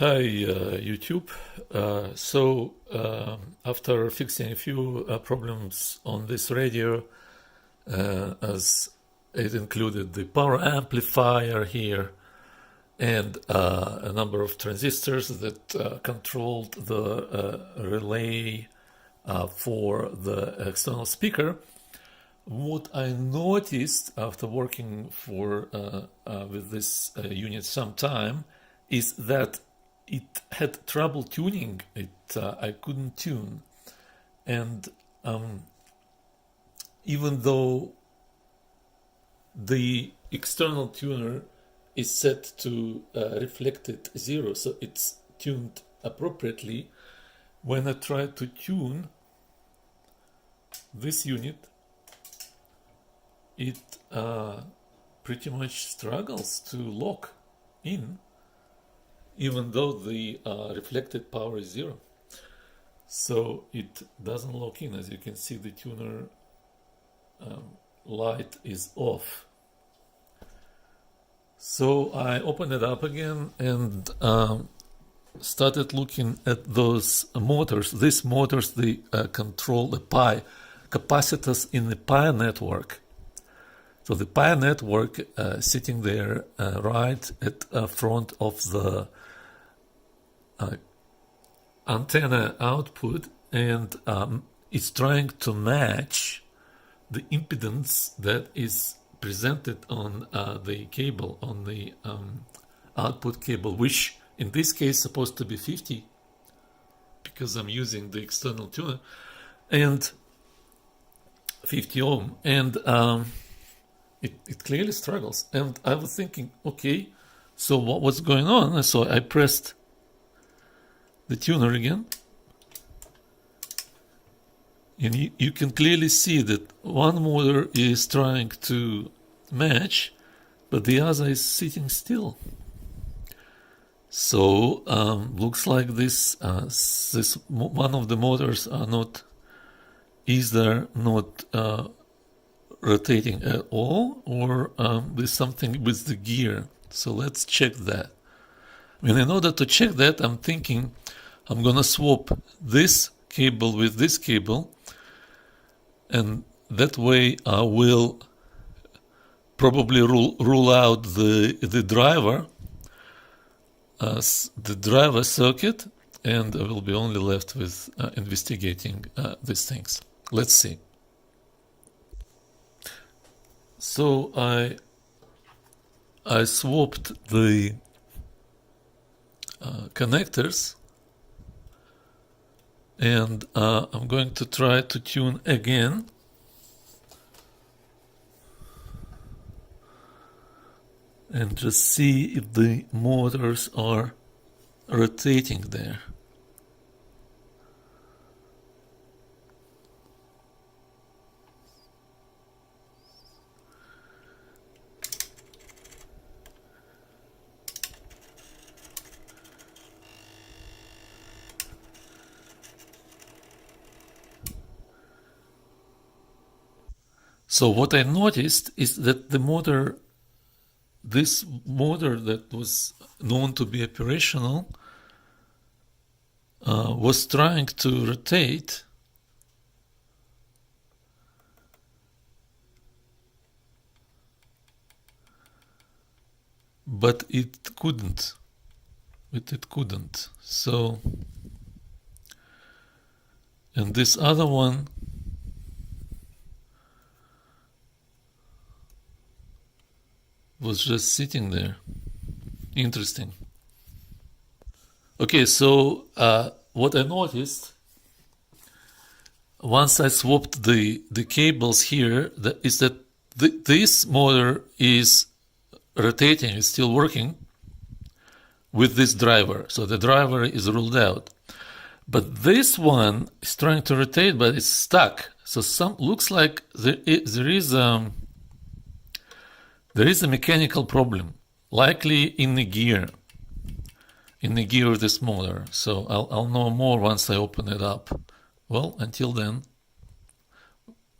Hi, YouTube. After fixing a few problems on this radio, as it included the power amplifier here and a number of transistors that controlled the relay for the external speaker, what I noticed after working with this unit some time is that it had trouble tuning. I couldn't tune, and even though the external tuner is set to reflected 0, so it's tuned appropriately, when I try to tune this unit, it pretty much struggles to lock in, even though the reflected power is 0. So it doesn't lock in. As you can see, the tuner light is off. So I opened it up again and started looking at those motors. These motors, they control the pi capacitors in the pi network. So the pi network sitting there right at front of the antenna output, and it's trying to match the impedance that is presented on the cable, on the output cable, which in this case is supposed to be 50 because I'm using the external tuner, and 50 ohm, and it clearly struggles. And I was thinking, okay, so what was going on? And so I pressed the tuner again, and you can clearly see that one motor is trying to match, but the other is sitting still. So looks like this one of the motors are not either not rotating at all, or there's something with the gear. So let's check that. In order to check that, I'm thinking I'm gonna swap this cable with this cable, and that way I will probably rule out the driver circuit, and I will be only left with investigating these things. Let's see. So I swapped the connectors, and I'm going to try to tune again. And just see if the motors are rotating there. So what I noticed is that this motor that was known to be operational was trying to rotate, but it couldn't. So, and this other one was just sitting there. Interesting. Okay, so what I noticed once I swapped the cables here is that this motor is rotating, is still working with this driver. So the driver is ruled out. But this one is trying to rotate, but it's stuck. So looks like there is a mechanical problem, likely in the gear of this motor. So I'll know more once I open it up. Well, until then,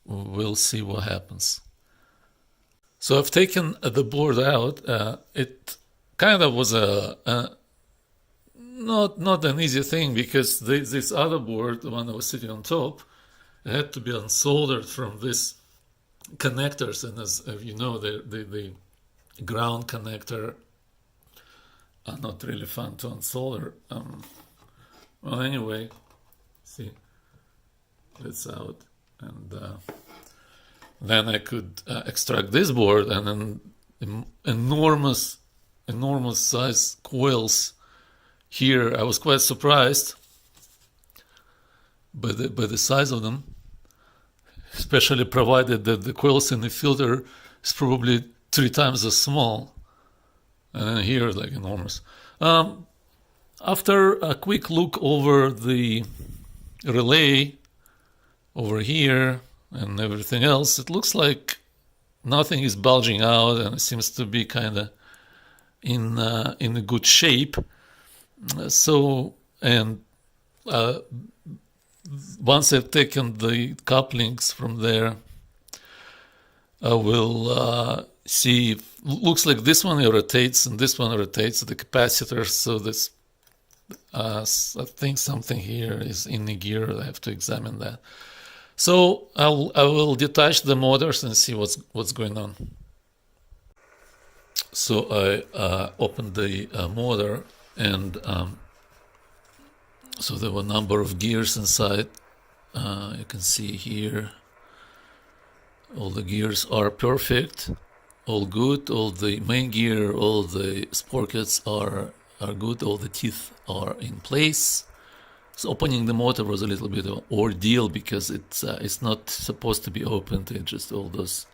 we'll see what happens. So I've taken the board out. It kind of was not an easy thing, because this other board, the one that was sitting on top, had to be unsoldered from these connectors, and as you know, the ground connector are not really fun to unsolder. Well, anyway, see, that's out, and then I could extract this board, and then enormous size coils here. I was quite surprised by the size of them, especially provided that the coils in the filter is probably 3 times as small, and then here like enormous. After a quick look over the relay over here and everything else, it looks like nothing is bulging out, and it seems to be kind of in a good shape. So, and once I've taken the couplings from there, I will see if, looks like this one rotates and this one rotates the capacitor. So this, I think something here is in the gear. I have to examine that. So I will detach the motors and see what's going on. So I opened the motor, and so there were a number of gears inside. You can see here all the gears are perfect, all good. All the main gear, all the sprockets are good, all the teeth are in place. So opening the motor was a little bit of an ordeal, because it's not supposed to be opened. It just, all those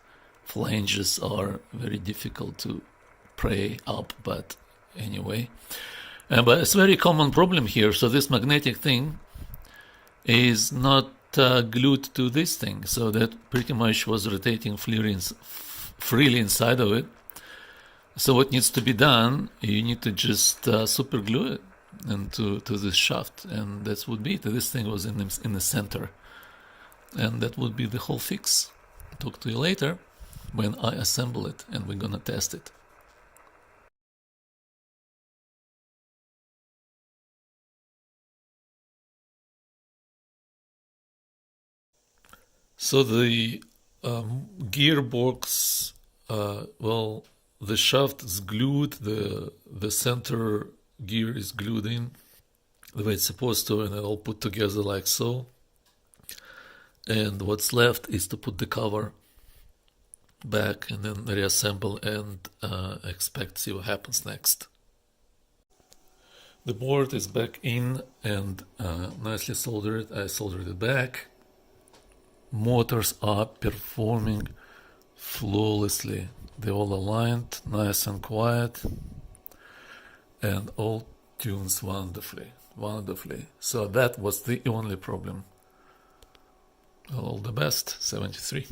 flanges are very difficult to pry up, but anyway. But it's a very common problem here. So this magnetic thing is not glued to this thing, so that pretty much was rotating freely inside of it. So what needs to be done, you need to just super glue it into this shaft, and that would be it. This thing was in the center, and that would be the whole fix. Talk to you later when I assemble it and we're gonna test it. So the gearbox, well, the shaft is glued, the center gear is glued in the way it's supposed to, and it all put together like so. And what's left is to put the cover back and then reassemble and expect see what happens next. The board is back in and nicely soldered. I soldered it back. Motors are performing flawlessly. They're all aligned, nice and quiet, and all tunes wonderfully. So that was the only problem. All the best, 73.